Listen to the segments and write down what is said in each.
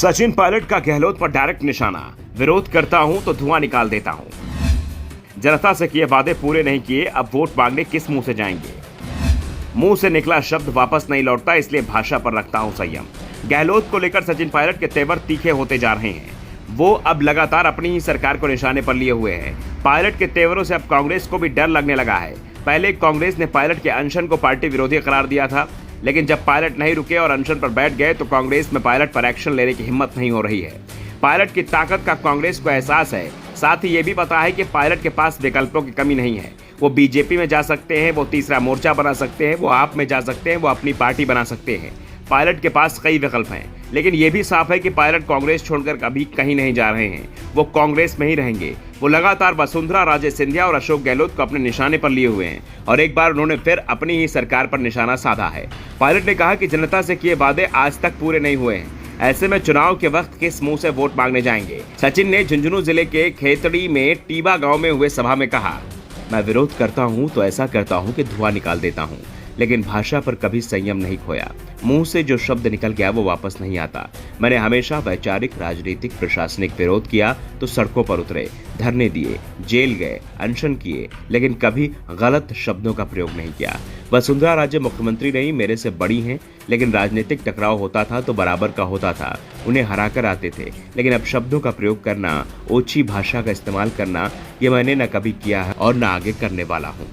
सचिन पायलट का गहलोत पर डायरेक्ट निशाना। विरोध करता हूं तो धुआं निकाल देता हूं। जनता से किए वादे पूरे नहीं किए, अब वोट मांगने किस मुंह से जाएंगे। मुंह से निकला शब्द वापस नहीं लौटता, इसलिए भाषा पर रखता हूं संयम। गहलोत को लेकर सचिन पायलट के तेवर तीखे होते जा रहे हैं। वो अब लगातार अपनी ही सरकार को निशाने पर लिए हुए हैं। पायलट के तेवरों से अब कांग्रेस को भी डर लगने लगा है। पहले कांग्रेस ने पायलट के अनशन को पार्टी विरोधी करार दिया था, लेकिन जब पायलट नहीं रुके और अनशन पर बैठ गए तो कांग्रेस में पायलट पर एक्शन लेने की हिम्मत नहीं हो रही है। पायलट की ताकत का कांग्रेस को एहसास है, साथ ही ये भी पता है कि पायलट के पास विकल्पों की कमी नहीं है। वो बीजेपी में जा सकते हैं, वो तीसरा मोर्चा बना सकते हैं, वो आप में जा सकते हैं, वो अपनी पार्टी बना सकते हैं। पायलट के पास कई विकल्प हैं, लेकिन यह भी साफ है कि पायलट कांग्रेस छोड़कर कभी कहीं नहीं जा रहे हैं। वो कांग्रेस में ही रहेंगे। वो लगातार वसुंधरा राजे सिंधिया और अशोक गहलोत को अपने निशाने पर लिए हुए हैं और एक बार उन्होंने फिर अपनी ही सरकार पर निशाना साधा है। पायलट ने कहा कि जनता से किए वादे आज तक पूरे नहीं हुए हैं, ऐसे में चुनाव के वक्त किस मुंह से वोट मांगने जाएंगे। सचिन ने झुंझुनू जिले के खेतड़ी में टीबा गांव में हुए सभा में कहा, मैं विरोध करता हूं तो ऐसा करता हूं कि धुआं निकाल देता हूं, लेकिन भाषा पर कभी संयम नहीं खोया। मुंह से जो शब्द निकल गया वो वापस नहीं आता। मैंने हमेशा वैचारिक, राजनीतिक, प्रशासनिक विरोध किया तो सड़कों पर उतरे, धरने दिए, जेल गए, अनशन किए, लेकिन कभी गलत शब्दों का प्रयोग नहीं किया। वसुंधरा राजे मुख्यमंत्री नहीं, मेरे से बड़ी हैं, लेकिन राजनीतिक टकराव होता था तो बराबर का होता था। उन्हें हराकर आते थे, लेकिन अब शब्दों का प्रयोग करना, ओछी भाषा का इस्तेमाल करना, ये मैंने न कभी किया है और न आगे करने वाला हूँ।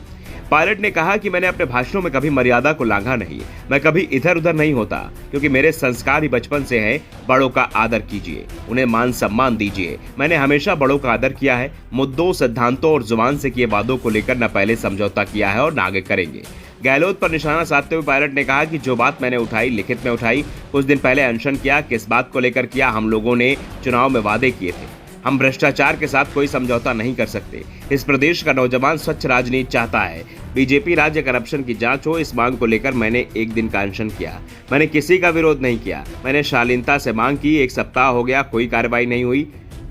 पायलट ने कहा कि मैंने अपने भाषणों में कभी मर्यादा को लांघा नहीं, मैं कभी इधर उधर नहीं होता, क्योंकि मेरे संस्कार ही बचपन से हैं। बड़ों का आदर कीजिए, उन्हें मान सम्मान दीजिए। मैंने हमेशा बड़ों का आदर किया है। मुद्दों, सिद्धांतों और जुबान से किए वादों को लेकर न पहले समझौता किया है और न आगे करेंगे। गहलोत पर निशाना साधते हुए पायलट ने कहा कि जो बात मैंने उठाई, लिखित में उठाई। कुछ दिन पहले अनशन किया, किस बात को लेकर किया? हम लोगों ने चुनाव में वादे किए थे। हम भ्रष्टाचार के साथ कोई समझौता नहीं कर सकते। इस प्रदेश का नौजवान स्वच्छ राजनीति चाहता है। बीजेपी राज्य करप्शन की जांच हो, इस मांग को लेकर मैंने एक दिन का अनशन किया। मैंने किसी का विरोध नहीं किया, मैंने शालीनता से मांग की। एक सप्ताह हो गया, कोई कार्रवाई नहीं हुई।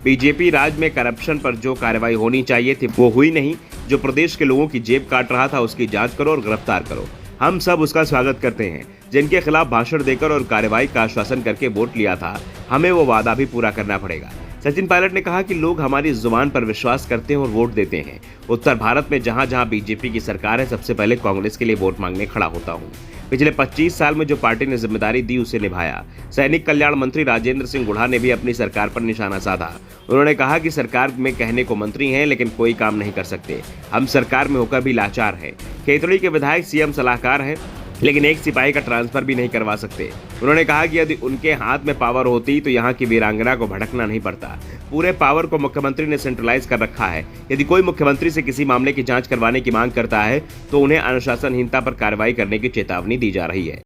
बीजेपी राज्य में करप्शन पर जो कार्रवाई होनी चाहिए थी वो हुई नहीं। जो प्रदेश के लोगों की जेब काट रहा था उसकी जांच करो और गिरफ्तार करो। हम सब उसका स्वागत करते हैं। जिनके खिलाफ भाषण देकर और कार्रवाई का आश्वासन करके वोट लिया था, हमें वो वादा भी पूरा करना पड़ेगा। सचिन पायलट ने कहा कि लोग हमारी जुबान पर विश्वास करते हैं और वोट देते हैं। उत्तर भारत में जहां जहां बीजेपी की सरकार है, सबसे पहले कांग्रेस के लिए वोट मांगने खड़ा होता हूं। पिछले 25 साल में जो पार्टी ने जिम्मेदारी दी उसे निभाया। सैनिक कल्याण मंत्री राजेंद्र सिंह गुढ़ा ने भी अपनी सरकार पर निशाना साधा। उन्होंने कहा कि सरकार में कहने को मंत्री हैं, लेकिन कोई काम नहीं कर सकते। हम सरकार में होकर भी लाचार हैं। खेतड़ी के विधायक सीएम सलाहकार हैं, लेकिन एक सिपाही का ट्रांसफर भी नहीं करवा सकते। उन्होंने कहा कि यदि उनके हाथ में पावर होती तो यहाँ की वीरांगना को भटकना नहीं पड़ता। पूरे पावर को मुख्यमंत्री ने सेंट्रलाइज कर रखा है। यदि कोई मुख्यमंत्री से किसी मामले की जांच करवाने की मांग करता है तो उन्हें अनुशासनहीनता पर कार्रवाई करने की चेतावनी दी जा रही है।